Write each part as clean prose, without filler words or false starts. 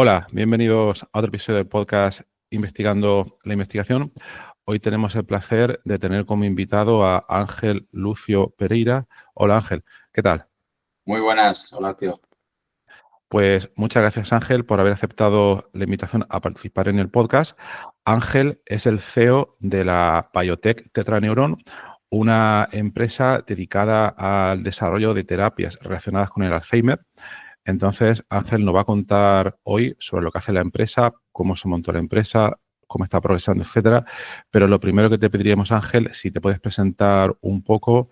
Hola, bienvenidos a otro episodio del podcast Investigando la Investigación. Hoy tenemos el placer de tener como invitado a Ángel Lucio Pereira. Hola Ángel, ¿qué tal? Muy buenas, Horacio. Pues muchas gracias Ángel por haber aceptado la invitación a participar en el podcast. Ángel es el CEO de la Biotech Tetraneuron, una empresa dedicada al desarrollo de terapias relacionadas con el Alzheimer. Entonces, Ángel nos va a contar hoy sobre lo que hace la empresa, cómo se montó la empresa, cómo está progresando, etcétera. Pero lo primero que te pediríamos, Ángel, si te puedes presentar un poco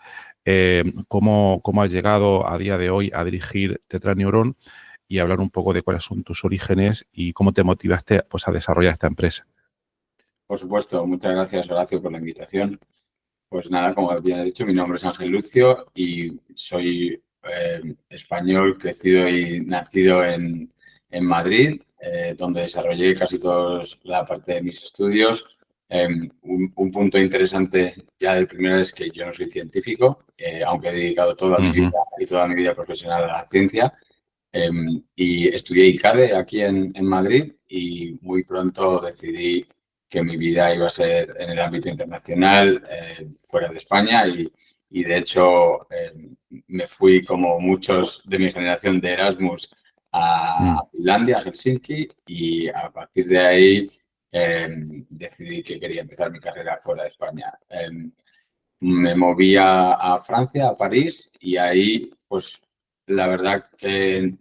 cómo has llegado a día de hoy a dirigir Tetraneuron y hablar un poco de cuáles son tus orígenes y cómo te motivaste pues, a desarrollar esta empresa. Por supuesto, muchas gracias, Horacio, por la invitación. Pues nada, como bien he dicho, mi nombre es Ángel Lucio y soy español, crecido y nacido en Madrid, donde desarrollé casi toda la parte de mis estudios. Un punto interesante ya de primera es que yo no soy científico, aunque he dedicado toda mi vida Ujú. y toda mi vida profesional a la ciencia. Y estudié ICADE aquí en Madrid y muy pronto decidí que mi vida iba a ser en el ámbito internacional, fuera de España y de hecho me fui como muchos de mi generación de Erasmus Mm. a Finlandia, a Helsinki y a partir de ahí decidí que quería empezar mi carrera fuera de España. Me moví a Francia, a París y ahí pues la verdad que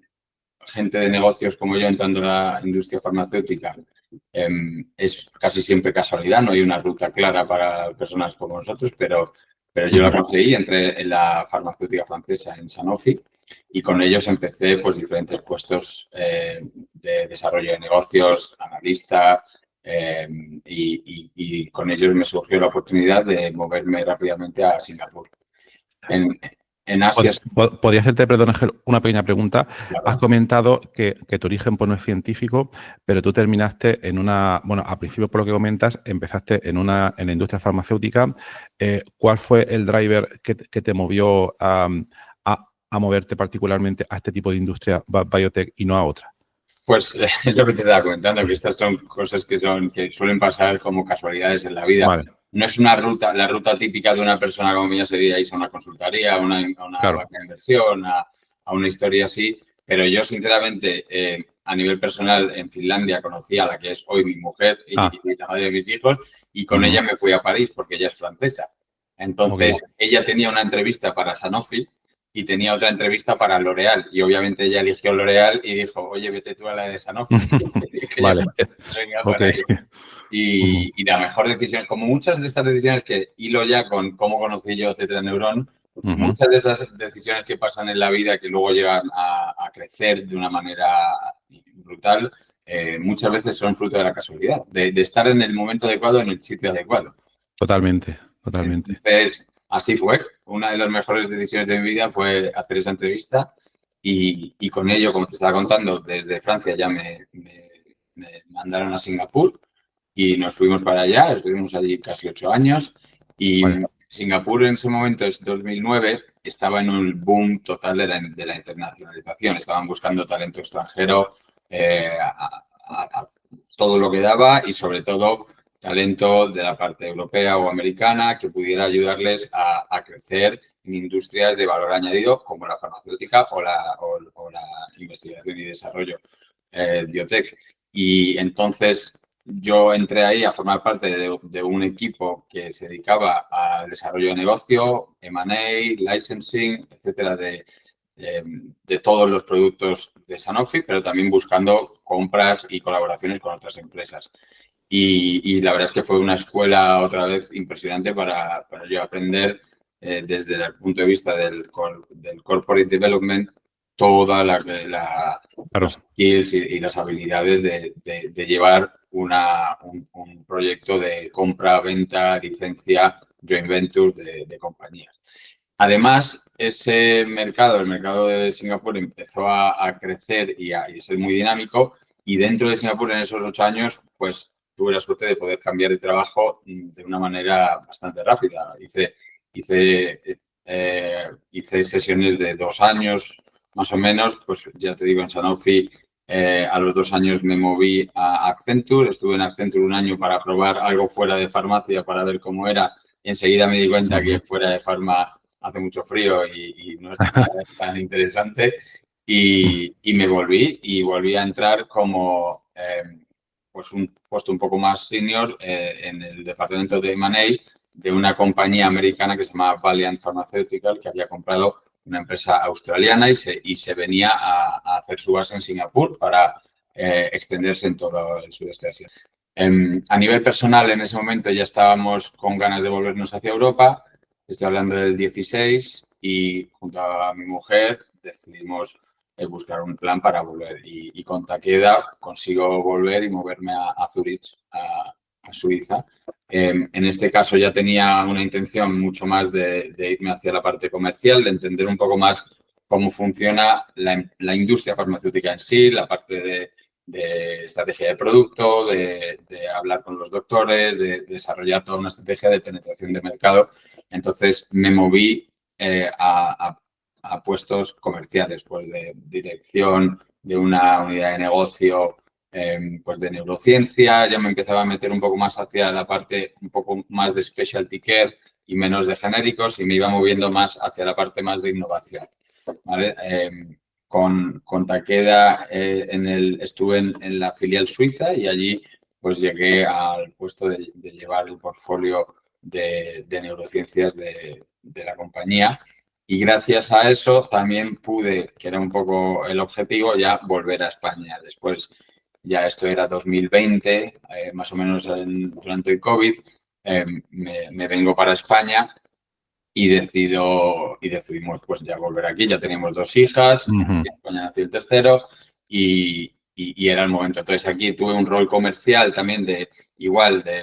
gente de negocios como yo entrando en la industria farmacéutica es casi siempre casualidad, no hay una ruta clara para personas como nosotros, pero yo la Ujú. conseguí, entré en la farmacéutica francesa, en Sanofi, y con ellos empecé pues diferentes puestos de desarrollo de negocios, analista, y con ellos me surgió la oportunidad de moverme rápidamente a Singapur. En, en Asia, Podría hacerte, perdón, Ángel, una pequeña pregunta. Has claro. comentado que tu origen pues, no es científico, pero tú terminaste en una, bueno, al principio por lo que comentas, empezaste en la industria farmacéutica. ¿Cuál fue el driver que te movió a moverte particularmente a este tipo de industria biotech y no a otra? Pues es lo que te estaba comentando, que estas son cosas que suelen pasar como casualidades en la vida. Vale, No es una ruta, la ruta típica de una persona como mía sería irse a una consultoría, a una claro. banca de inversión, a una historia así, pero yo sinceramente a nivel personal en Finlandia conocí a la que es hoy mi mujer Ah, y la madre de mis hijos y con ujú, ella me fui a París porque ella es francesa. ok, Entonces, ella tenía una entrevista para Sanofi y tenía otra entrevista para L'Oréal. Y obviamente ella eligió L'Oréal y dijo, oye, vete tú a la de Sanofi. Y dije yo, vale, venga, ok. para ahí. Ujú, Y la mejor decisión, como muchas de estas decisiones que hilo ya con cómo conocí yo Tetraneuron, ujú. muchas de esas decisiones que pasan en la vida que luego llegan a crecer de una manera brutal, muchas veces son fruto de la casualidad, de estar en el momento adecuado, en el sitio adecuado. Totalmente, totalmente. Entonces, así fue. Una de las mejores decisiones de mi vida fue hacer esa entrevista y con ello, como te estaba contando, desde Francia ya me mandaron a Singapur y nos fuimos para allá. Estuvimos allí casi 8 años y Vale. Singapur en ese momento, es 2009, estaba en un boom total de la internacionalización. Estaban buscando talento extranjero a todo lo que daba y sobre todo talento de la parte europea o americana que pudiera ayudarles a crecer en industrias de valor añadido como la farmacéutica o la investigación y desarrollo biotech. Y entonces yo entré ahí a formar parte de un equipo que se dedicaba al desarrollo de negocio, M&A, licensing, etcétera, de todos los productos de Sanofi, pero también buscando compras y colaboraciones con otras empresas. Y la verdad es que fue una escuela otra vez impresionante para yo aprender desde el punto de vista del corporate development toda Claro. los skills y las habilidades de llevar un proyecto de compra, venta, licencia, joint venture de compañías. Además, ese mercado, el mercado de Singapur, empezó a crecer y a ser muy dinámico. Y dentro de Singapur, en esos 8 años, pues tuve la suerte de poder cambiar de trabajo de una manera bastante rápida. Hice sesiones de 2 años, más o menos, pues ya te digo, en Sanofi A los 2 años me moví a Accenture, estuve en Accenture un año para probar algo fuera de farmacia para ver cómo era. Enseguida me di cuenta que fuera de farma hace mucho frío y no es tan interesante. Y me volví a entrar como pues un puesto un poco más senior en el departamento de M&A de una compañía americana que se llama Valiant Pharmaceutical, que había comprado una empresa australiana y se venía a hacer su base en Singapur para extenderse en todo el sudeste asiático. A nivel personal, en ese momento ya estábamos con ganas de volvernos hacia Europa. Estoy hablando del 16 y junto a mi mujer decidimos buscar un plan para volver. Y con Takeda consigo volver y moverme a Zurich, a Suiza. En este caso ya tenía una intención mucho más de irme hacia la parte comercial, de entender un poco más cómo funciona la industria farmacéutica en sí, la parte de estrategia de producto, de hablar con los doctores, de desarrollar toda una estrategia de penetración de mercado. Entonces me moví a puestos comerciales, pues de dirección de una unidad de negocio, pues de neurociencia. Ya me empezaba a meter un poco más hacia la parte un poco más de specialty care y menos de genéricos y me iba moviendo más hacia la parte más de innovación, ¿vale? Con Takeda estuve en la filial suiza y allí pues llegué al puesto de llevar el portfolio de neurociencias de la compañía. Y gracias a eso también pude, que era un poco el objetivo, ya volver a España. Después, ya esto era 2020, más o menos durante el COVID, me vengo para España y decidimos pues ya volver aquí. Ya teníamos 2 hijas, en España nació el tercero y era el momento. Entonces aquí tuve un rol comercial también de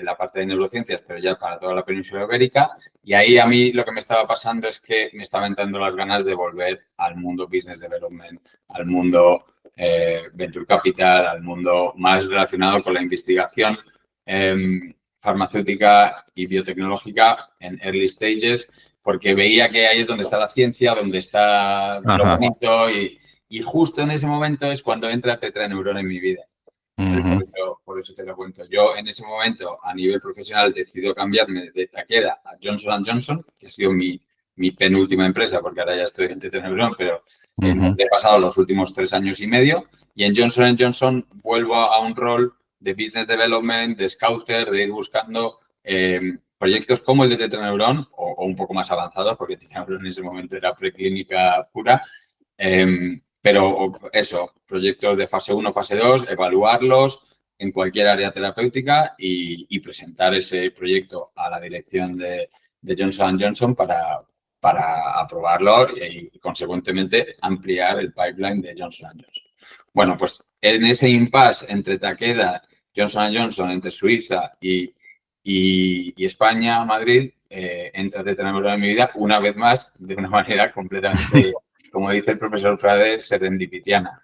la parte de neurociencias, pero ya para toda la península ibérica. Y ahí a mí lo que me estaba pasando es que me estaban entrando las ganas de volver al mundo business development, al mundo venture capital, al mundo más relacionado con la investigación farmacéutica y biotecnológica en early stages, porque veía que ahí es donde está la ciencia, donde está lo bonito y justo en ese momento es cuando entra Tetraneuron en mi vida. Por eso te lo cuento. Yo en ese momento, a nivel profesional, decido cambiarme de Takeda a Johnson & Johnson, que ha sido mi penúltima empresa, porque ahora ya estoy en Tetraneuron, pero he pasado los últimos 3 años y medio. Y en Johnson & Johnson vuelvo a un rol de business development, de scouter, de ir buscando proyectos como el de Tetraneuron o un poco más avanzados, porque Tetraneuron en ese momento era preclínica pura. Pero eso, proyectos de fase 1, fase 2, evaluarlos en cualquier área terapéutica y presentar ese proyecto a la dirección de Johnson & Johnson para aprobarlo y, consecuentemente, ampliar el pipeline de Johnson & Johnson. Bueno, pues en ese impasse entre Takeda, Johnson & Johnson, entre Suiza y España, Madrid, entra Tetraneuron en mi vida una vez más de una manera completamente, como dice el profesor Frade, serendipitiana.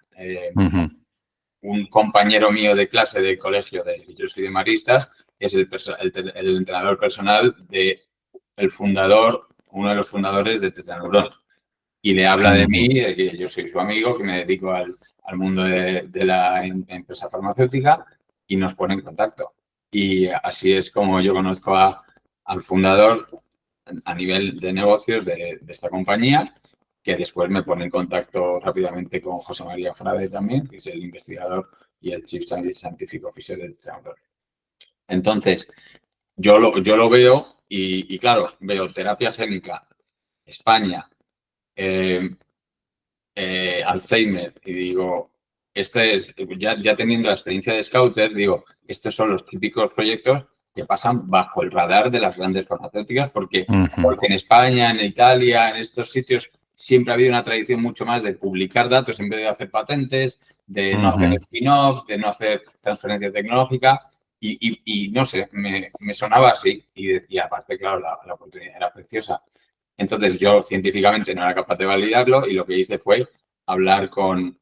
Un compañero mío de clase de colegio, yo soy de Maristas, es el entrenador personal del fundador, uno de los fundadores de Tetraneuron. Y le habla de mí, que yo soy su amigo, que me dedico al mundo de la empresa farmacéutica y nos pone en contacto. Y así es como yo conozco al fundador a nivel de negocios de esta compañía, que después me pone en contacto rápidamente con José María Frade también, que es el investigador y el Chief Scientific Officer del Tetraneuron. Entonces, yo lo veo y claro, veo terapia génica, España, Alzheimer y digo, ya teniendo la experiencia de Scouter, digo, estos son los típicos proyectos que pasan bajo el radar de las grandes farmacéuticas porque en España, en Italia, en estos sitios siempre ha habido una tradición mucho más de publicar datos en vez de hacer patentes, de no hacer spin-offs, de no hacer transferencia tecnológica y no sé, me sonaba así y aparte, claro, la oportunidad era preciosa. Entonces yo científicamente no era capaz de validarlo y lo que hice fue hablar con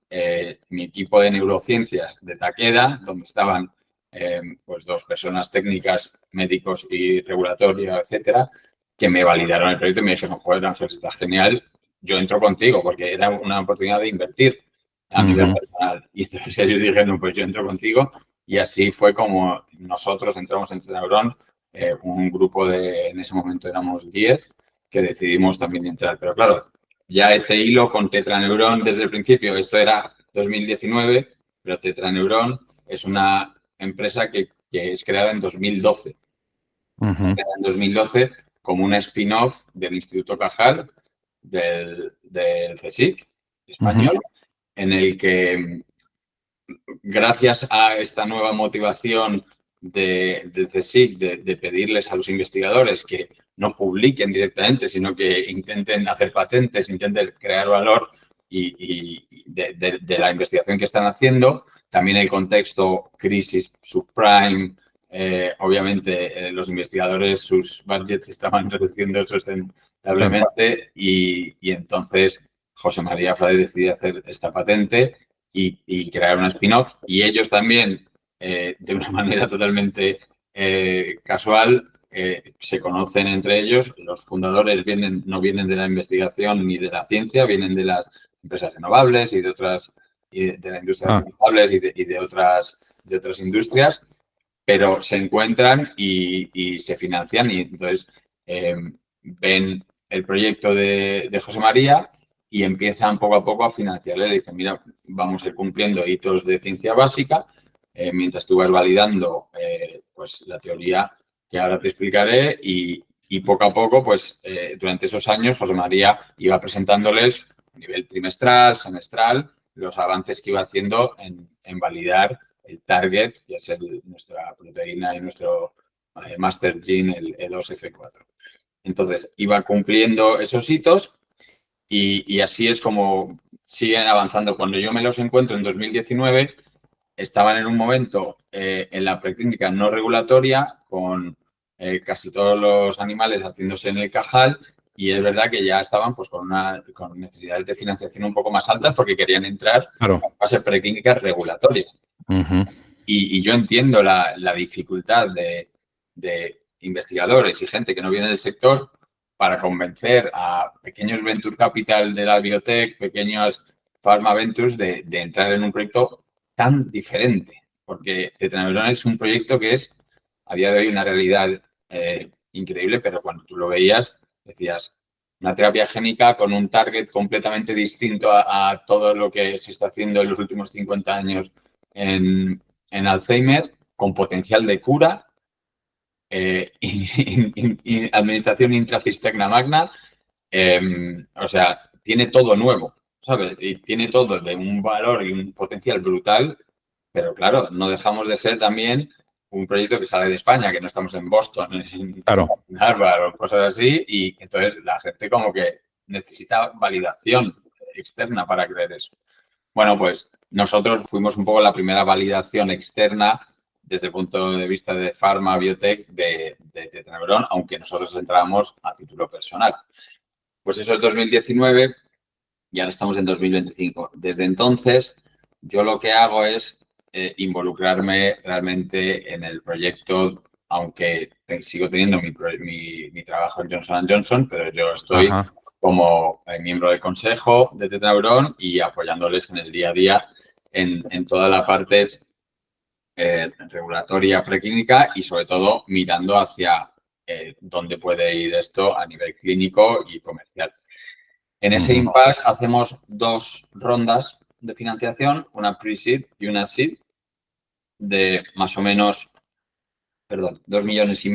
mi equipo de neurociencias de Takeda, donde estaban pues 2 personas técnicas, médicos y regulatorios, etcétera, que me validaron el proyecto y me dijeron, joder, Ángel, está genial, yo entro contigo porque era una oportunidad de invertir. a nivel personal. Y entonces ellos dijeron, pues yo entro contigo. Y así fue como nosotros entramos en Tetaneuron, un grupo en ese momento éramos 10, que decidimos también entrar. Pero claro, ya este hilo con Tetraneuron desde el principio, esto era 2019, pero Tetraneuron es una empresa que es creada en 2012. Creada en 2012 como un spin-off del Instituto Cajal, del CSIC español, en el que gracias a esta nueva motivación del CSIC de pedirles a los investigadores que no publiquen directamente, sino que intenten hacer patentes, intenten crear valor y de la investigación que están haciendo, también el contexto crisis subprime, obviamente los investigadores sus budgets estaban reduciendo sustentablemente y entonces José María Frade decide hacer esta patente y crear una spin-off. Y ellos también, de una manera totalmente casual, se conocen entre ellos. Los fundadores no vienen de la investigación ni de la ciencia, vienen de las empresas renovables y de otras, y de la industria de renovables y de otras industrias, pero se encuentran y se financian y entonces ven el proyecto de José María y empiezan poco a poco a financiarle. Le dicen, mira, vamos a ir cumpliendo hitos de ciencia básica mientras tú vas validando pues la teoría que ahora te explicaré y poco a poco, pues durante esos años, José María iba presentándoles a nivel trimestral, semestral, los avances que iba haciendo en validar el target, que es nuestra proteína y nuestro master gene, el E2F4. Entonces, iba cumpliendo esos hitos y así es como siguen avanzando. Cuando yo me los encuentro en 2019, estaban en un momento en la preclínica no regulatoria con casi todos los animales haciéndose en el Cajal y es verdad que ya estaban pues con necesidades de financiación un poco más altas porque querían entrar en fase preclínica regulatoria. Y yo entiendo la dificultad de investigadores y gente que no viene del sector para convencer a pequeños venture capital de la biotech, pequeños pharma ventures de entrar en un proyecto tan diferente. Porque Tetraneuron es un proyecto que es a día de hoy una realidad increíble, pero cuando tú lo veías decías una terapia génica con un target completamente distinto a todo lo que se está haciendo en los últimos 50 años en Alzheimer, con potencial de cura, administración intracisterna magna, o sea, tiene todo nuevo, ¿sabes? Y tiene todo de un valor y un potencial brutal, pero claro, no dejamos de ser también un proyecto que sale de España, que no estamos en Boston, en Harvard o cosas así, y entonces la gente como que necesita validación externa para creer eso. Bueno, pues nosotros fuimos un poco la primera validación externa desde el punto de vista de pharma, biotech, de Tetraneuron, aunque nosotros entrábamos a título personal. Pues eso es 2019 y ahora estamos en 2025. Desde entonces, yo lo que hago es involucrarme realmente en el proyecto, aunque sigo teniendo mi trabajo en Johnson & Johnson, pero yo estoy como miembro del consejo de Tetraneuron y apoyándoles en el día a día en toda la parte regulatoria preclínica y sobre todo mirando hacia dónde puede ir esto a nivel clínico y comercial. En ese impasse hacemos 2 rondas de financiación, una pre-seed y una seed, de más o menos, 2,5 millones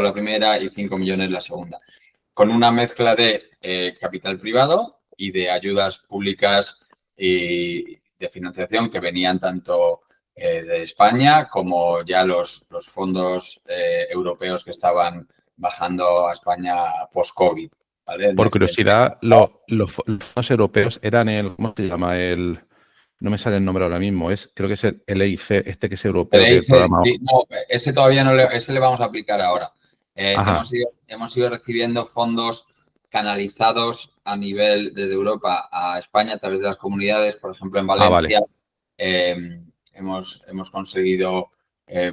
la primera y 5 millones la segunda, con una mezcla de capital privado y de ayudas públicas y de financiación que venían tanto de España como ya los fondos europeos que estaban bajando a España post-COVID. ¿Vale? Por curiosidad, los fondos europeos eran ¿cómo se llama? No me sale el nombre ahora mismo, creo que es el EIC, que es europeo, El que EIC, el programa. sí, no, ese todavía no ese le vamos a aplicar ahora. Hemos ido recibiendo fondos canalizados a nivel desde Europa a España a través de las comunidades, por ejemplo, en Valencia. Hemos conseguido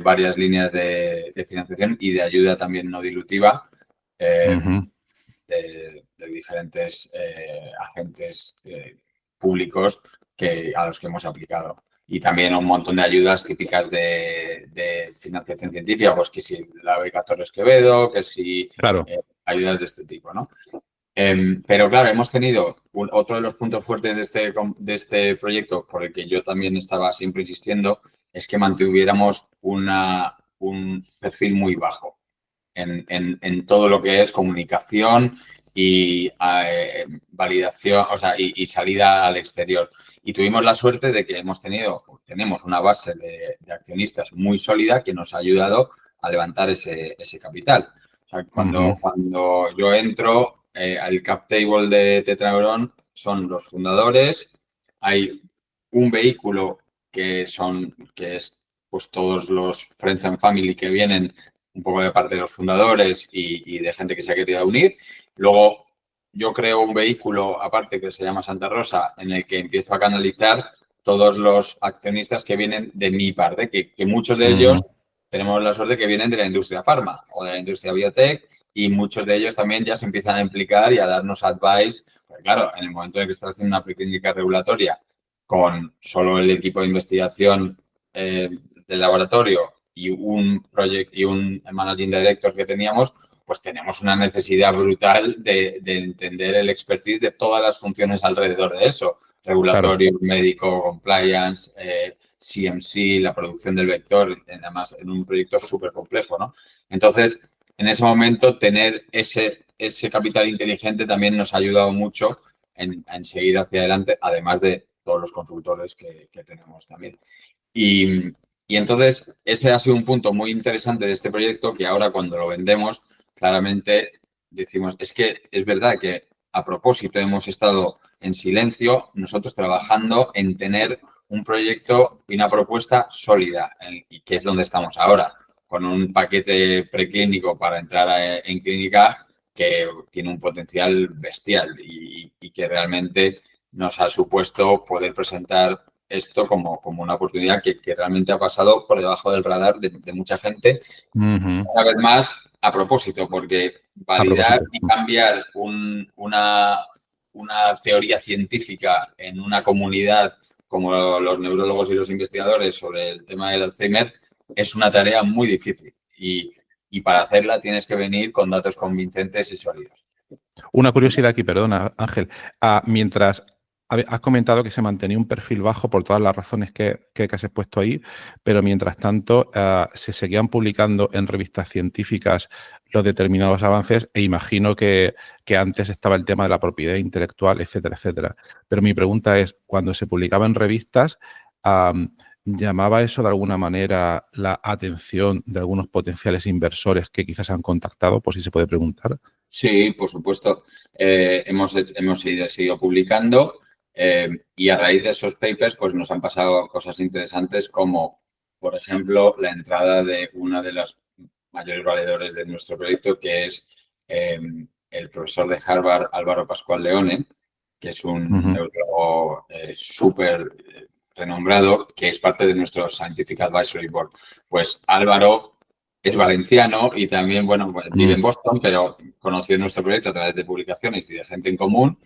varias líneas de financiación y de ayuda también no dilutiva de diferentes agentes públicos a los que hemos aplicado. Y también un montón de ayudas típicas de financiación científica, pues que si la beca Torres Quevedo, que si Claro. ayudas de este tipo, ¿no? Pero claro, hemos tenido otro de los puntos fuertes de este proyecto, por el que yo también estaba siempre insistiendo, es que mantuviéramos un perfil muy bajo en todo lo que es comunicación y validación, o sea, y salida al exterior. Y tuvimos la suerte de que tenemos una base de accionistas muy sólida que nos ha ayudado a levantar ese capital. O sea, cuando yo entro al cap table de Tetraneuron, son los fundadores, hay un vehículo que es pues todos los friends and family que vienen un poco de parte de los fundadores y de gente que se ha querido unir. Luego yo creo un vehículo aparte que se llama Santa Rosa, en el que empiezo a canalizar todos los accionistas que vienen de mi parte, que muchos de ellos tenemos la suerte que vienen de la industria farma o de la industria biotech, y muchos de ellos también ya se empiezan a implicar y a darnos advice. Porque claro, en el momento en que estás haciendo una preclínica regulatoria con solo el equipo de investigación del laboratorio y un managing director que teníamos, pues tenemos una necesidad brutal de entender el expertise de todas las funciones alrededor de eso. Regulatorio, claro, médico, compliance, CMC, la producción del vector, además en un proyecto súper complejo, ¿no? Entonces, en ese momento, tener ese capital inteligente también nos ha ayudado mucho en seguir hacia adelante, además de todos los consultores que tenemos también. Y entonces, ese ha sido un punto muy interesante de este proyecto, que ahora cuando lo vendemos, claramente decimos, es que es verdad que a propósito hemos estado en silencio, nosotros trabajando en tener un proyecto y una propuesta sólida, y que es donde estamos ahora, con un paquete preclínico para entrar en clínica que tiene un potencial bestial y que realmente nos ha supuesto poder presentar esto como una oportunidad que realmente ha pasado por debajo del radar de mucha gente. Una vez más, a propósito, porque validar y cambiar una teoría científica en una comunidad como los neurólogos y los investigadores sobre el tema del Alzheimer es una tarea muy difícil. Y para hacerla tienes que venir con datos convincentes y sólidos. Una curiosidad aquí, perdona, Ángel. Mientras has comentado que se mantenía un perfil bajo por todas las razones que has expuesto ahí, pero mientras tanto se seguían publicando en revistas científicas los determinados avances, e imagino que antes estaba el tema de la propiedad intelectual, etcétera, etcétera. Pero mi pregunta es, cuando se publicaba en revistas, ¿llamaba eso de alguna manera la atención de algunos potenciales inversores que quizás han contactado, por si se puede preguntar? Sí, por supuesto. Hemos seguido publicando y a raíz de esos papers pues nos han pasado cosas interesantes como, por ejemplo, la entrada de una de las mayores valedores de nuestro proyecto, que es el profesor de Harvard, Álvaro Pascual Leone, que es un neurólogo súper renombrado, que es parte de nuestro Scientific Advisory Board. Pues Álvaro es valenciano y también, bueno, pues vive en Boston, pero conoció nuestro proyecto a través de publicaciones y de gente en común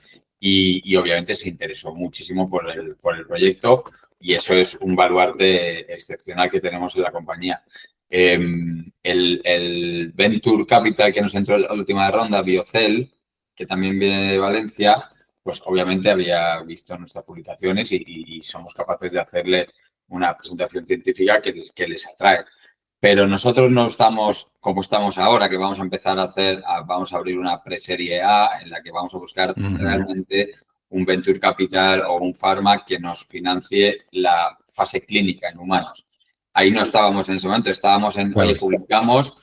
y obviamente se interesó muchísimo por el proyecto, y eso es un baluarte excepcional que tenemos en la compañía. El Venture Capital que nos entró en la última ronda, Biocel, que también viene de Valencia, pues obviamente había visto nuestras publicaciones y somos capaces de hacerle una presentación científica que les atrae. Pero nosotros no estamos como estamos ahora, que vamos a empezar vamos a abrir una preserie A en la que vamos a buscar realmente un venture capital o un pharma que nos financie la fase clínica en humanos. Ahí no estábamos en ese momento, estábamos en, oye, publicamos,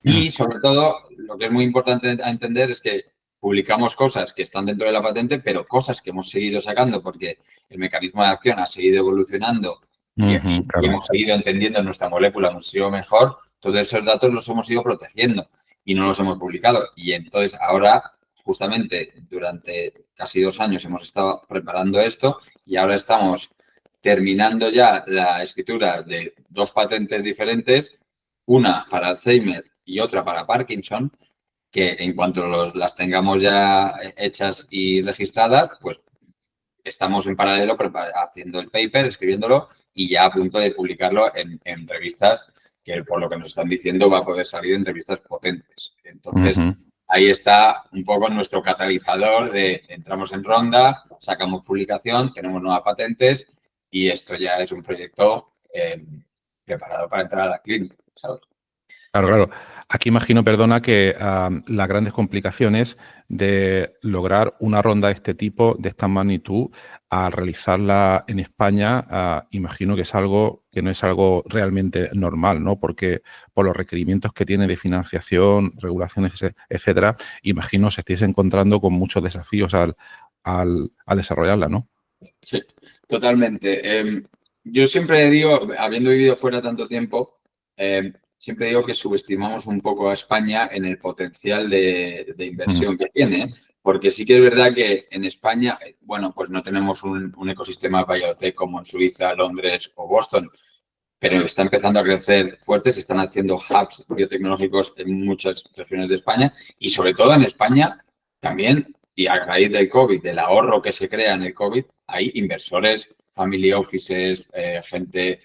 y sobre todo lo que es muy importante a entender es que publicamos cosas que están dentro de la patente, pero cosas que hemos seguido sacando porque el mecanismo de acción ha seguido evolucionando y hemos seguido entendiendo nuestra molécula mucho mejor. Todos esos datos los hemos ido protegiendo y no los hemos publicado. Y entonces ahora, justamente durante casi 2 años hemos estado preparando esto y ahora estamos terminando ya la escritura de 2 patentes diferentes, una para Alzheimer y otra para Parkinson, que en cuanto las tengamos ya hechas y registradas, pues estamos en paralelo haciendo el paper, escribiéndolo y ya a punto de publicarlo en revistas que, por lo que nos están diciendo, va a poder salir en revistas potentes. Entonces, ahí está un poco nuestro catalizador de entramos en ronda, sacamos publicación, tenemos nuevas patentes y esto ya es un proyecto preparado para entrar a la clínica, ¿sabes? Claro, claro. Aquí imagino, perdona, que las grandes complicaciones de lograr una ronda de este tipo, de esta magnitud, al realizarla en España, imagino que es algo que no es algo realmente normal, ¿no? Porque por los requerimientos que tiene de financiación, regulaciones, etcétera, imagino os estáis encontrando con muchos desafíos al desarrollarla, ¿no? Sí, totalmente. Yo siempre digo, habiendo vivido fuera tanto tiempo, siempre digo que subestimamos un poco a España en el potencial de inversión que tiene, porque sí que es verdad que en España, bueno, pues no tenemos un ecosistema biotech como en Suiza, Londres o Boston, pero está empezando a crecer fuerte, se están haciendo hubs biotecnológicos en muchas regiones de España y sobre todo en España también, y a raíz del COVID, del ahorro que se crea en el COVID, hay inversores, family offices, gente,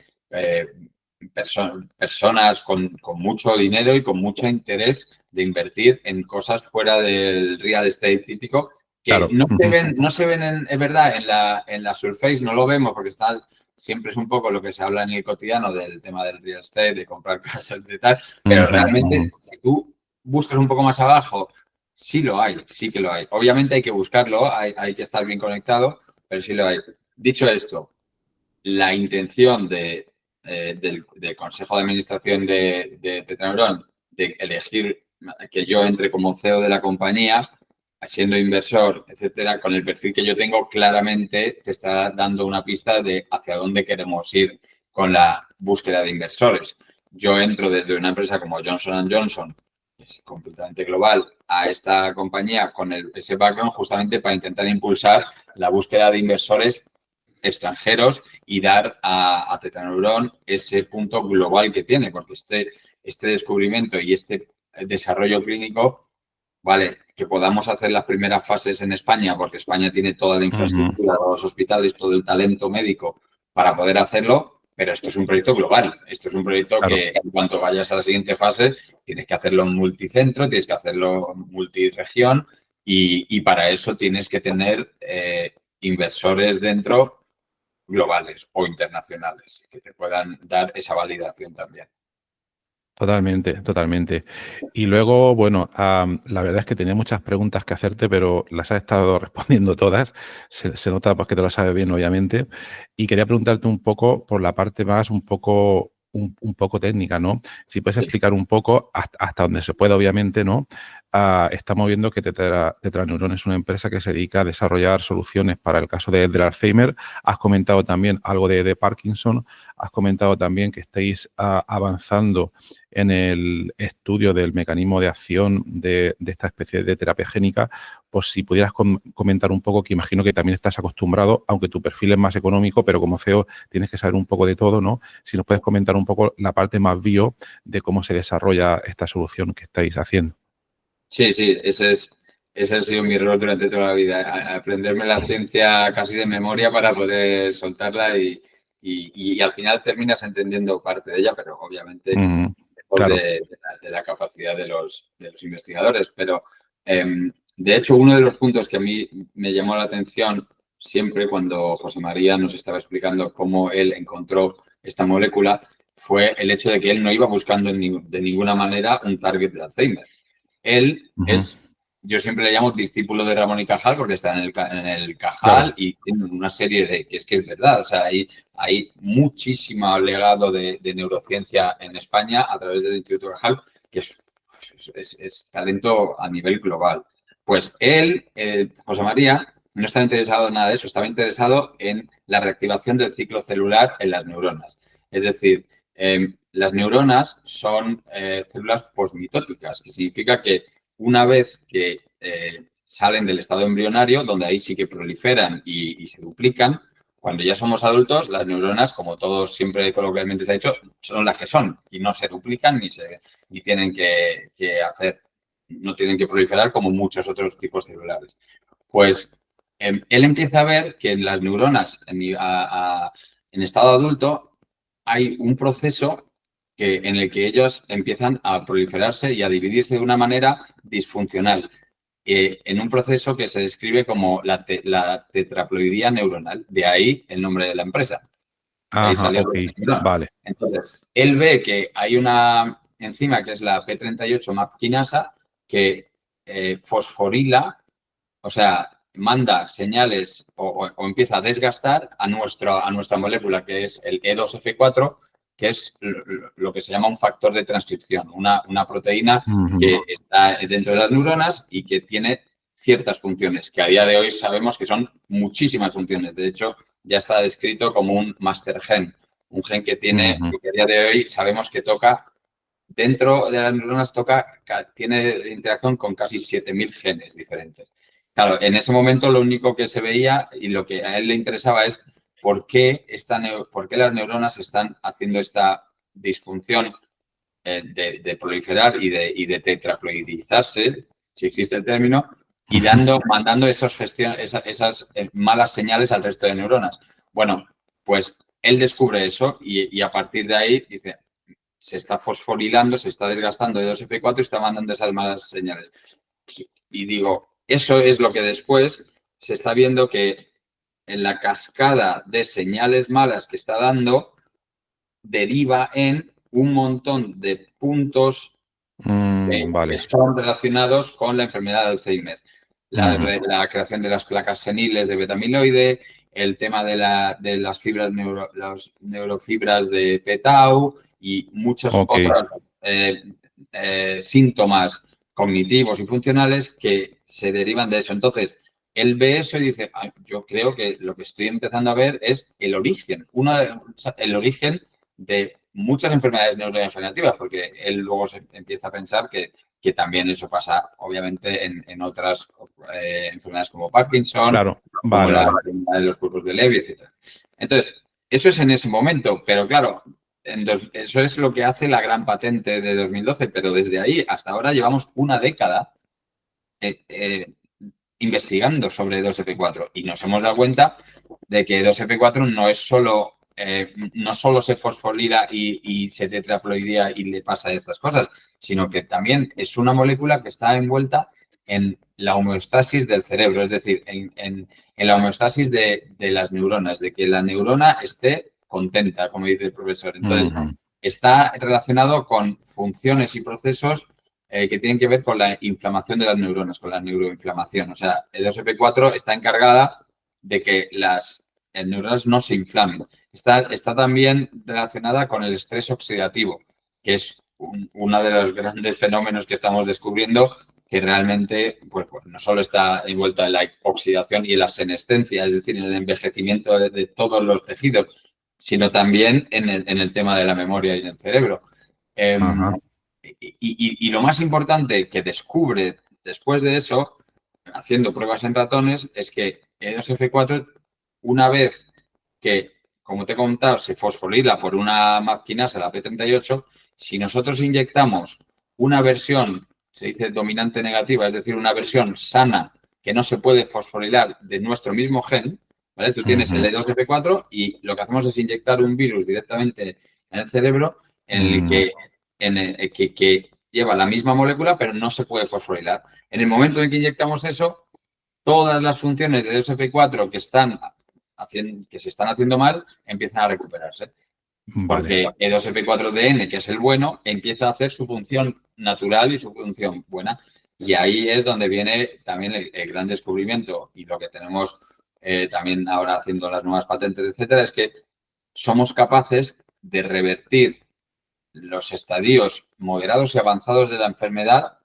personas con mucho dinero y con mucho interés de invertir en cosas fuera del real estate típico que Claro. no se ven es verdad, en la surface no lo vemos porque está siempre es un poco lo que se habla en el cotidiano del tema del real estate, de comprar casas, de tal, pero realmente si tú buscas un poco más abajo, sí lo hay, sí que lo hay. Obviamente hay que buscarlo, hay que estar bien conectado, pero sí lo hay. Dicho esto, la intención del Consejo de Administración de Tetaneuron de elegir que yo entre como CEO de la compañía, siendo inversor, etcétera, con el perfil que yo tengo, claramente te está dando una pista de hacia dónde queremos ir con la búsqueda de inversores. Yo entro desde una empresa como Johnson & Johnson, que es completamente global, a esta compañía con ese background justamente para intentar impulsar la búsqueda de inversores extranjeros y dar a Tetaneuron ese punto global que tiene, porque este descubrimiento y este desarrollo clínico, vale, que podamos hacer las primeras fases en España, porque España tiene toda la infraestructura, los hospitales, todo el talento médico para poder hacerlo, pero esto es un proyecto global. Esto es un proyecto Claro. que en cuanto vayas a la siguiente fase, tienes que hacerlo en multicentro, tienes que hacerlo en multiregión y para eso tienes que tener inversores dentro globales o internacionales que te puedan dar esa validación también. Totalmente, totalmente. Y luego, bueno, la verdad es que tenía muchas preguntas que hacerte, pero las has estado respondiendo todas. Se nota pues, que te lo sabes bien, obviamente. Y quería preguntarte un poco por la parte más, un poco técnica, ¿no? Si puedes Sí. explicar un poco hasta donde se pueda, obviamente, ¿no? Estamos viendo que Tetraneuron es una empresa que se dedica a desarrollar soluciones para el caso del Alzheimer. Has comentado también algo de Parkinson. Has comentado también que estáis avanzando en el estudio del mecanismo de acción de esta especie de terapia génica, pues si pudieras comentar un poco, que imagino que también estás acostumbrado, aunque tu perfil es más económico, pero como CEO tienes que saber un poco de todo, ¿no? Si nos puedes comentar un poco la parte más bio de cómo se desarrolla esta solución que estáis haciendo. Sí, sí, ese ha sido mi rol durante toda la vida, aprenderme la ciencia casi de memoria para poder soltarla y al final terminas entendiendo parte de ella, pero obviamente lejos Claro. de la capacidad de los investigadores. Pero, de hecho, uno de los puntos que a mí me llamó la atención siempre cuando José María nos estaba explicando cómo él encontró esta molécula fue el hecho de que él no iba buscando de ninguna manera un target de Alzheimer. Él es, yo siempre le llamo discípulo de Ramón y Cajal porque está en el Claro. Cajal y tiene una serie de, que es verdad, o sea, hay muchísimo legado de neurociencia en España a través del Instituto Cajal, que es talento a nivel global. Pues él, José María, no estaba interesado en nada de eso, estaba interesado en la reactivación del ciclo celular en las neuronas. Es decir, las neuronas son células posmitóticas, que significa que una vez que salen del estado embrionario, donde ahí sí que proliferan y se duplican, cuando ya somos adultos, las neuronas, como todos siempre coloquialmente se ha dicho, son las que son y no se duplican ni tienen que hacer, no tienen que proliferar como muchos otros tipos celulares. Pues él empieza a ver que en las neuronas en estado adulto hay un proceso en el que ellos empiezan a proliferarse y a dividirse de una manera disfuncional, en un proceso que se describe como la tetraploidía neuronal. De ahí el nombre de la empresa. De ahí Ajá, salió ok, la neurona. vale. Entonces, él ve que hay una enzima que es la P38 MAP kinasa que fosforila, o sea, manda señales o empieza a desgastar a nuestra molécula, que es el E2F4, que es lo que se llama un factor de transcripción, una proteína que está dentro de las neuronas y que tiene ciertas funciones, que a día de hoy sabemos que son muchísimas funciones. De hecho, ya está descrito como un master gen, un gen que tiene, que a día de hoy sabemos que toca, dentro de las neuronas tiene interacción con casi 7.000 genes diferentes. Claro, en ese momento lo único que se veía y lo que a él le interesaba es por qué las neuronas están haciendo esta disfunción de proliferar y de tetraploidizarse, si existe el término, y mandando esas malas señales al resto de neuronas. Bueno, pues él descubre eso y a partir de ahí dice, se está fosforilando, se está desgastando de 2F4 y está mandando esas malas señales. Y digo, eso es lo que después se está viendo que en la cascada de señales malas que está dando deriva en un montón de puntos que son relacionados con la enfermedad de Alzheimer. La creación de las placas seniles de beta-amiloide, el tema de las fibras las neurofibras de p-tau y muchos otros síntomas cognitivos y funcionales que se derivan de eso. Entonces, él ve eso y dice, yo creo que lo que estoy empezando a ver es el origen, el origen de muchas enfermedades neurodegenerativas, porque él luego se empieza a pensar que también eso pasa, obviamente, en otras enfermedades como Parkinson, claro, como la enfermedad de los cuerpos de Levy, etc. Entonces, eso es en ese momento, pero claro, eso es lo que hace la gran patente de 2012, pero desde ahí hasta ahora llevamos una década investigando sobre 2F4 y nos hemos dado cuenta de que 2F4 no solo se fosfolila y se tetraploidea y le pasa estas cosas, sino que también es una molécula que está envuelta en la homeostasis del cerebro, es decir, en la homeostasis de las neuronas, de que la neurona esté contenta, como dice el profesor. Entonces, está relacionado con funciones y procesos que tienen que ver con la inflamación de las neuronas, con la neuroinflamación. O sea, el 2F4 está encargada de que las neuronas no se inflamen. Está también relacionada con el estrés oxidativo, que es uno de los grandes fenómenos que estamos descubriendo, que realmente pues, no solo está envuelta en la oxidación y en la senescencia, es decir, en el envejecimiento de todos los tejidos, sino también en el tema de la memoria y en el cerebro. Y lo más importante que descubre después de eso, haciendo pruebas en ratones, es que E2F4, una vez que, como te he contado, se fosforila por una MAP kinasa, la P38, si nosotros inyectamos una versión, se dice dominante negativa, es decir, una versión sana que no se puede fosforilar de nuestro mismo gen, ¿vale? Tú tienes el E2F4 y lo que hacemos es inyectar un virus directamente en el cerebro en el que lleva la misma molécula, pero no se puede fosforilar. En el momento en que inyectamos eso, todas las funciones de 2F4 que se están haciendo mal empiezan a recuperarse. Porque E2F4DN, que es el bueno, empieza a hacer su función natural y su función buena. Y ahí es donde viene también el gran descubrimiento y lo que tenemos también ahora haciendo las nuevas patentes, etcétera, es que somos capaces de revertir los estadios moderados y avanzados de la enfermedad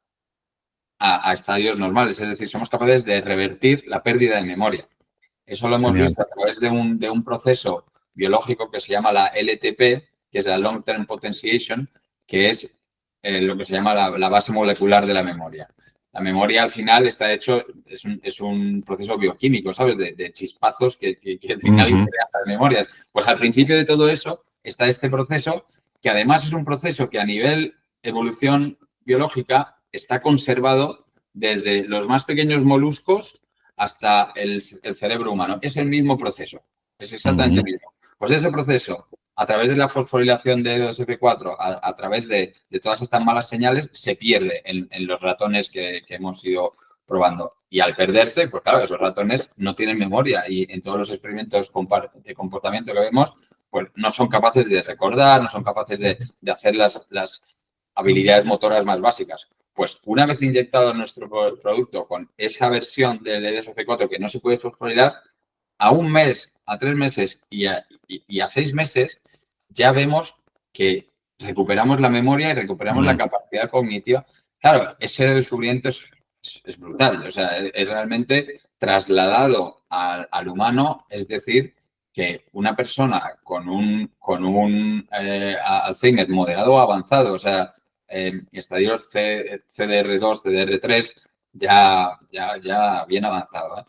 a estadios normales. Es decir, somos capaces de revertir la pérdida de memoria. Eso lo hemos visto a través de un proceso biológico que se llama la LTP, que es la Long Term Potentiation, que es lo que se llama la base molecular de la memoria. La memoria al final está hecho, es un proceso bioquímico, ¿sabes? De chispazos que al final crean las memorias. Pues al principio de todo eso está este proceso, que además es un proceso que a nivel evolución biológica está conservado desde los más pequeños moluscos hasta el cerebro humano. Es el mismo proceso, es exactamente el mismo. Pues ese proceso, a través de la fosforilación de E2F4, a través de todas estas malas señales, se pierde en los ratones que hemos ido probando. Y al perderse, pues claro, esos ratones no tienen memoria y en todos los experimentos de comportamiento que vemos, pues no son capaces de recordar, no son capaces de hacer las habilidades motoras más básicas. Pues una vez inyectado nuestro producto con esa versión del E2F4 que no se puede fosforilar, a un mes, a 3 meses y a 6 meses ya vemos que recuperamos la memoria y recuperamos la capacidad cognitiva. Claro, ese descubrimiento es brutal. O sea, es realmente trasladado al humano, es decir, que una persona con un Alzheimer moderado o avanzado, o sea, estadios CDR2, CDR3, ya bien avanzado,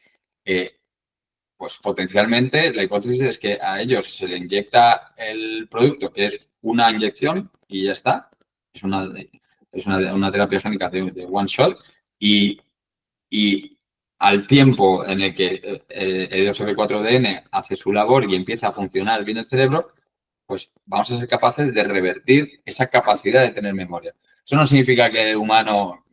pues potencialmente la hipótesis es que a ellos se le inyecta el producto, que es una inyección y ya está. Es una terapia génica de one shot y al tiempo en el que el E2F4DN hace su labor y empieza a funcionar bien el cerebro, pues vamos a ser capaces de revertir esa capacidad de tener memoria. Eso no significa que el humano,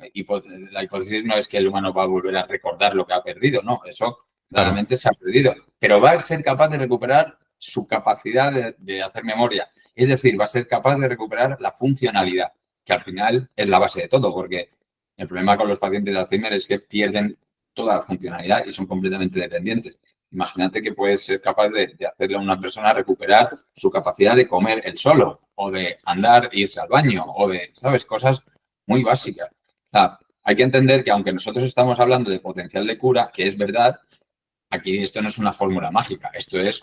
la hipótesis no es que el humano va a volver a recordar lo que ha perdido, no, eso claramente se ha perdido, pero va a ser capaz de recuperar su capacidad de hacer memoria. Es decir, va a ser capaz de recuperar la funcionalidad, que al final es la base de todo, porque el problema con los pacientes de Alzheimer es que pierden toda la funcionalidad y son completamente dependientes. Imagínate que puedes ser capaz de hacerle a una persona recuperar su capacidad de comer él solo o de andar e irse al baño o de, ¿sabes? Cosas muy básicas. O sea, hay que entender que aunque nosotros estamos hablando de potencial de cura, que es verdad, aquí esto no es una fórmula mágica. Esto es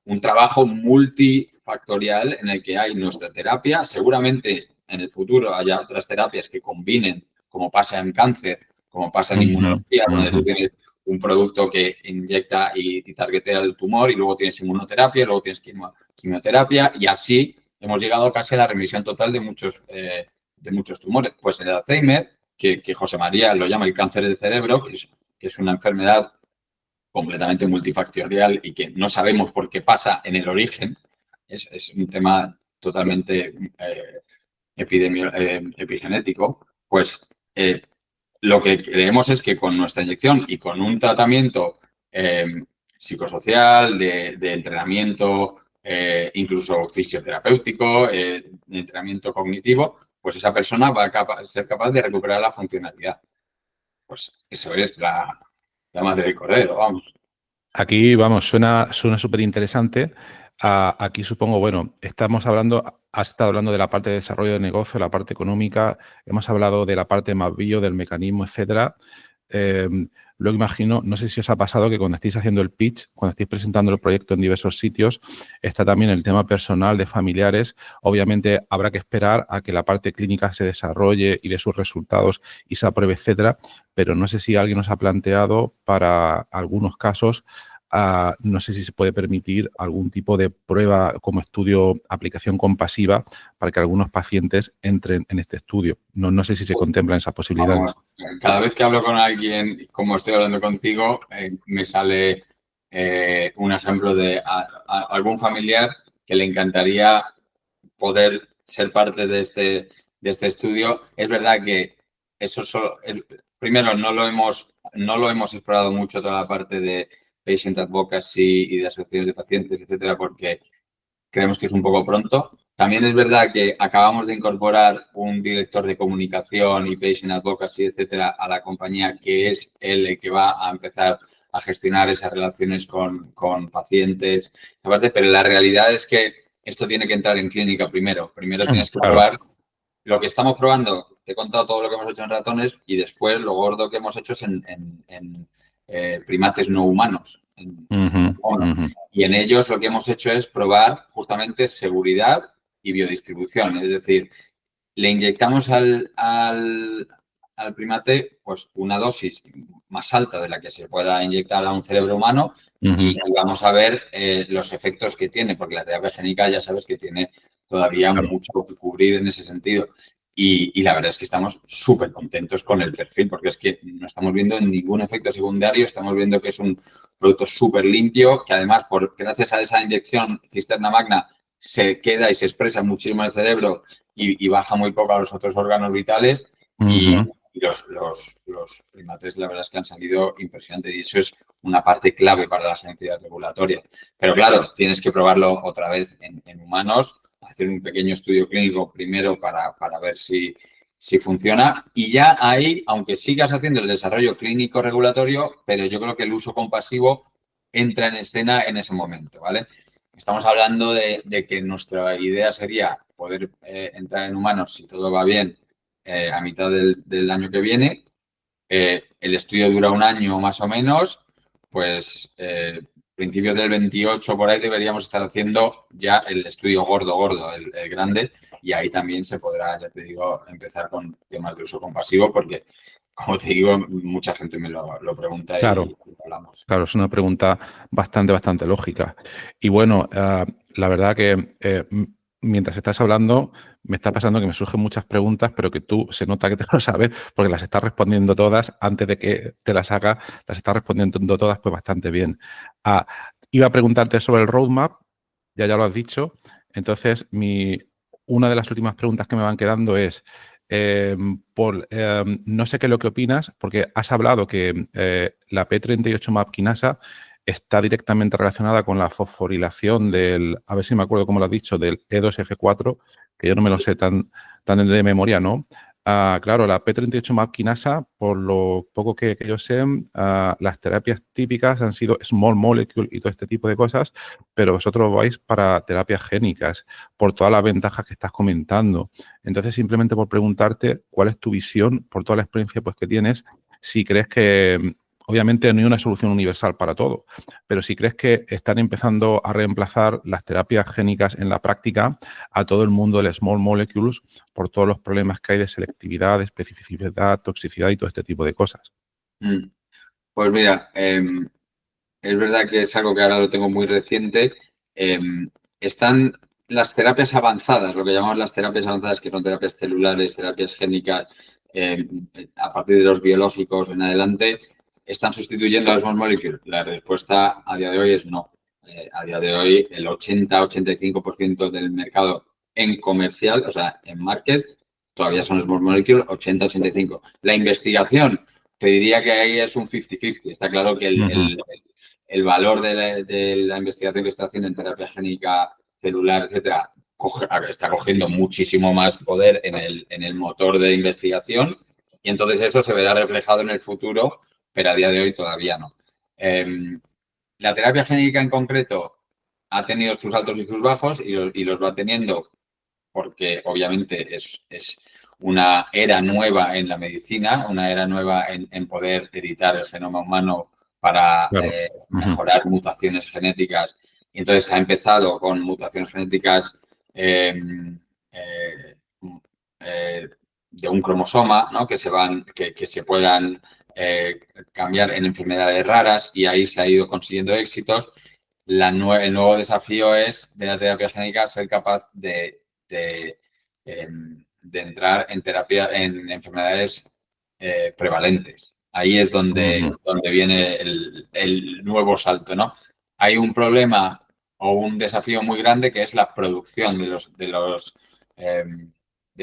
un trabajo multifactorial en el que hay nuestra terapia. Seguramente en el futuro haya otras terapias que combinen, como pasa en cáncer, como pasa en inmunología, donde tú tienes un producto que inyecta y targetea el tumor y luego tienes inmunoterapia, luego tienes quimioterapia y así hemos llegado casi a la remisión total de muchos tumores. Pues el Alzheimer, que José María lo llama el cáncer del cerebro, que es una enfermedad completamente multifactorial y que no sabemos por qué pasa en el origen, es un tema totalmente epigenético, pues lo que creemos es que con nuestra inyección y con un tratamiento psicosocial, de entrenamiento, incluso fisioterapéutico, de entrenamiento cognitivo, pues esa persona va a ser capaz de recuperar la funcionalidad. Pues eso es la madre del cordero, vamos. Aquí, vamos, suena súper interesante. Aquí supongo, bueno, has estado hablando de la parte de desarrollo de negocio, la parte económica, hemos hablado de la parte más bio, del mecanismo, etcétera. Luego imagino, no sé si os ha pasado que cuando estéis haciendo el pitch, cuando estéis presentando el proyecto en diversos sitios, está también el tema personal de familiares. Obviamente habrá que esperar a que la parte clínica se desarrolle y de sus resultados y se apruebe, etcétera. Pero no sé si alguien nos ha planteado para algunos casos, no sé si se puede permitir algún tipo de prueba como estudio aplicación compasiva para que algunos pacientes entren en este estudio. No sé si se contemplan esas posibilidades. Vamos, cada vez que hablo con alguien, como estoy hablando contigo, me sale un ejemplo de algún familiar que le encantaría poder ser parte de este estudio. Es verdad que eso primero no lo hemos explorado mucho toda la parte de patient advocacy y de asociaciones de pacientes, etcétera, porque creemos que es un poco pronto. También es verdad que acabamos de incorporar un director de comunicación y patient advocacy, etcétera, a la compañía, que es el que va a empezar a gestionar esas relaciones con pacientes. Aparte, pero la realidad es que esto tiene que entrar en clínica primero. Primero tienes que probar lo que estamos probando. Te he contado todo lo que hemos hecho en ratones y después lo gordo que hemos hecho es en primates no humanos. Y en ellos lo que hemos hecho es probar justamente seguridad y biodistribución. Es decir, le inyectamos al primate pues una dosis más alta de la que se pueda inyectar a un cerebro humano y vamos a ver los efectos que tiene, porque la terapia génica ya sabes que tiene todavía mucho que cubrir en ese sentido. Y la verdad es que estamos súper contentos con el perfil, porque es que no estamos viendo ningún efecto secundario, estamos viendo que es un producto súper limpio, que además, gracias a esa inyección cisterna magna, se queda y se expresa muchísimo en el cerebro y baja muy poco a los otros órganos vitales. Y los primates, la verdad es que han salido impresionantes y eso es una parte clave para las entidades regulatorias. Pero claro, tienes que probarlo otra vez en humanos, hacer un pequeño estudio clínico primero para ver si funciona. Y ya ahí, aunque sigas haciendo el desarrollo clínico regulatorio, pero yo creo que el uso compasivo entra en escena en ese momento, ¿vale? Estamos hablando de que nuestra idea sería poder entrar en humanos, si todo va bien, a mitad del año que viene. El estudio dura un año más o menos, pues principios del 28 por ahí deberíamos estar haciendo ya el estudio gordo, el grande, y ahí también se podrá, ya te digo, empezar con temas de uso compasivo, porque, como te digo, mucha gente me lo pregunta Claro. y hablamos. Claro, es una pregunta bastante lógica. Y bueno, la verdad que mientras estás hablando, me está pasando que me surgen muchas preguntas, pero que tú se nota que te lo sabes porque las estás respondiendo todas antes de que te las haga, las estás respondiendo todas pues bastante bien. Iba a preguntarte sobre el roadmap, ya lo has dicho. Entonces, una de las últimas preguntas que me van quedando es, no sé qué es lo que opinas, porque has hablado que la P38 MAP quinasa está directamente relacionada con la fosforilación a ver si me acuerdo cómo lo has dicho, del E2F4, que yo no me lo sé tan de memoria, ¿no? Claro, la P38 MAP quinasa, por lo poco que yo sé, las terapias típicas han sido small molecule y todo este tipo de cosas, pero vosotros vais para terapias génicas, por todas las ventajas que estás comentando. Entonces, simplemente por preguntarte cuál es tu visión, por toda la experiencia pues, que tienes, si crees que, obviamente no hay una solución universal para todo, pero si crees que están empezando a reemplazar las terapias génicas en la práctica a todo el mundo del small molecules por todos los problemas que hay de selectividad, especificidad, toxicidad y todo este tipo de cosas. Pues mira, es verdad que es algo que ahora lo tengo muy reciente. Están las terapias avanzadas, lo que llamamos las terapias avanzadas, que son terapias celulares, terapias génicas, a partir de los biológicos en adelante, ¿están sustituyendo a las small molecules? La respuesta a día de hoy es no. A día de hoy, el 80-85% del mercado en comercial, o sea, en market, todavía son small molecules, 80-85%. La investigación, te diría que ahí es un 50-50. Está claro que el valor de la investigación que está haciendo en terapia génica celular, etcétera, está cogiendo muchísimo más poder en el motor de investigación y entonces eso se verá reflejado en el futuro, pero a día de hoy todavía no. La terapia génica en concreto ha tenido sus altos y sus bajos y los va teniendo porque obviamente es una era nueva en la medicina, una era nueva en poder editar el genoma humano para mejorar mutaciones genéticas. Y entonces ha empezado con mutaciones genéticas de un cromosoma, ¿no? que se puedan cambiar en enfermedades raras y ahí se ha ido consiguiendo éxitos. El nuevo desafío es de la terapia génica ser capaz de entrar en terapia en enfermedades prevalentes. Ahí es donde viene el nuevo salto, ¿no? Hay un problema o un desafío muy grande que es la producción de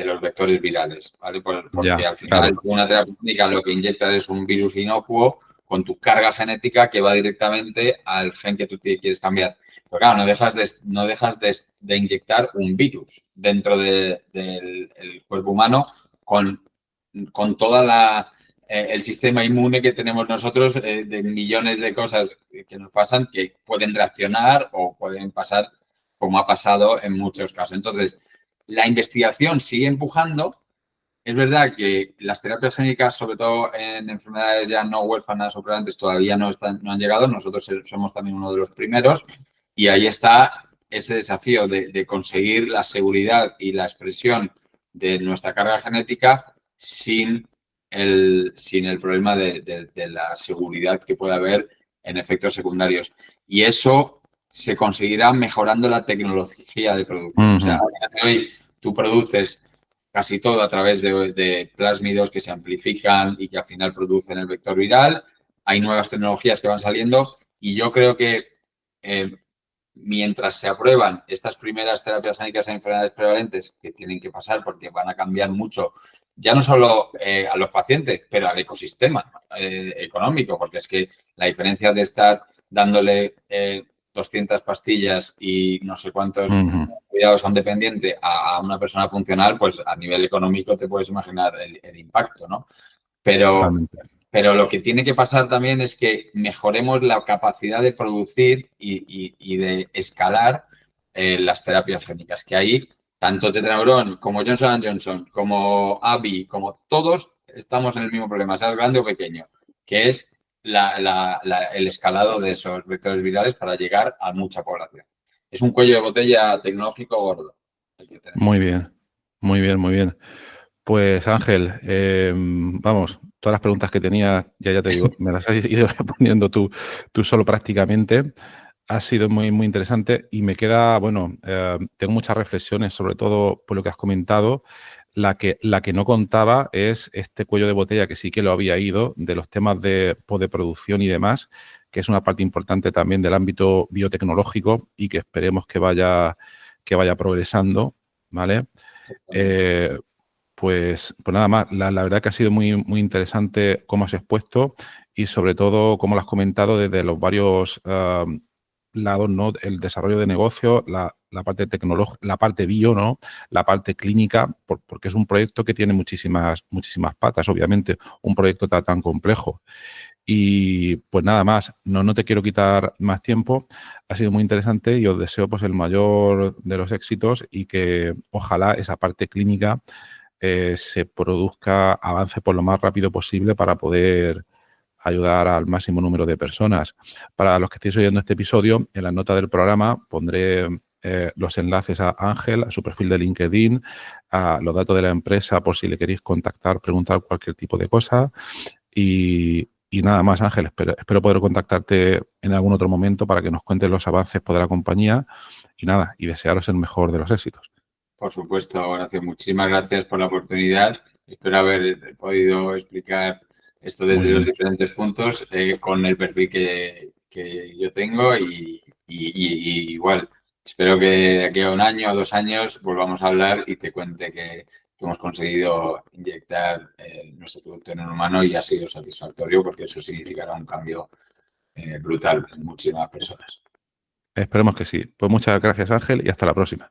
los vectores virales, ¿vale? Porque al final una terapia génica lo que inyectas es un virus inocuo con tu carga genética que va directamente al gen que tú quieres cambiar. Pero claro, no dejas de inyectar un virus dentro del cuerpo humano con toda el sistema inmune que tenemos nosotros de millones de cosas que nos pasan que pueden reaccionar o pueden pasar como ha pasado en muchos casos. Entonces, la investigación sigue empujando. Es verdad que las terapias génicas, sobre todo en enfermedades ya no huérfanas o prevalentes, todavía no han llegado. Nosotros somos también uno de los primeros y ahí está ese desafío de conseguir la seguridad y la expresión de nuestra carga genética sin el problema de la seguridad que puede haber en efectos secundarios. Y eso se conseguirá mejorando la tecnología de producción. O sea, hoy tú produces casi todo a través de plásmidos que se amplifican y que al final producen el vector viral. Hay nuevas tecnologías que van saliendo y yo creo que mientras se aprueban estas primeras terapias génicas en enfermedades prevalentes, que tienen que pasar porque van a cambiar mucho, ya no solo a los pacientes, pero al ecosistema económico, porque es que la diferencia de estar dándole 200 pastillas y no sé cuántos cuidados son dependientes a una persona funcional, pues a nivel económico te puedes imaginar el impacto, ¿no? Totalmente. Pero lo que tiene que pasar también es que mejoremos la capacidad de producir y de escalar las terapias génicas, que ahí tanto Tetraneuron como Johnson Johnson, como AbbVie, como todos estamos en el mismo problema, sea grande o pequeño, que es el escalado de esos vectores virales para llegar a mucha población. Es un cuello de botella tecnológico gordo el que tenemos. Muy bien, muy bien, muy bien. Pues Ángel, vamos, todas las preguntas que tenía, ya te digo, me las has ido respondiendo tú solo prácticamente. Ha sido muy, muy interesante y me queda, bueno, tengo muchas reflexiones, sobre todo por lo que has comentado. La que no contaba es este cuello de botella que sí que lo había ido, de los temas de producción y demás, que es una parte importante también del ámbito biotecnológico y que esperemos que vaya progresando, ¿vale? Eh, pues nada más, la verdad que ha sido muy, muy interesante cómo has expuesto y sobre todo cómo lo has comentado desde los varios lados, ¿no? El desarrollo de negocio, la parte tecnológica, la parte bio, ¿no? La parte clínica, porque es un proyecto que tiene muchísimas, muchísimas patas, obviamente, un proyecto tan complejo. Y pues nada más, no te quiero quitar más tiempo. Ha sido muy interesante y os deseo pues el mayor de los éxitos y que ojalá esa parte clínica se produzca, avance por lo más rápido posible para poder ayudar al máximo número de personas. Para los que estéis oyendo este episodio, en la nota del programa pondré los enlaces a Ángel, a su perfil de LinkedIn, a los datos de la empresa por si le queréis contactar, preguntar cualquier tipo de cosa. Y nada más, Ángel, espero poder contactarte en algún otro momento para que nos cuentes los avances de la compañía y nada, y desearos el mejor de los éxitos. Por supuesto, Horacio, muchísimas gracias por la oportunidad. Espero haber podido explicar esto desde Muy los bien. diferentes puntos con el perfil que yo tengo y igual. Espero que de aquí a un año o 2 años volvamos a hablar y te cuente que hemos conseguido inyectar nuestro producto en un humano y ha sido satisfactorio porque eso significará un cambio brutal en muchísimas personas. Esperemos que sí. Pues muchas gracias, Ángel, y hasta la próxima.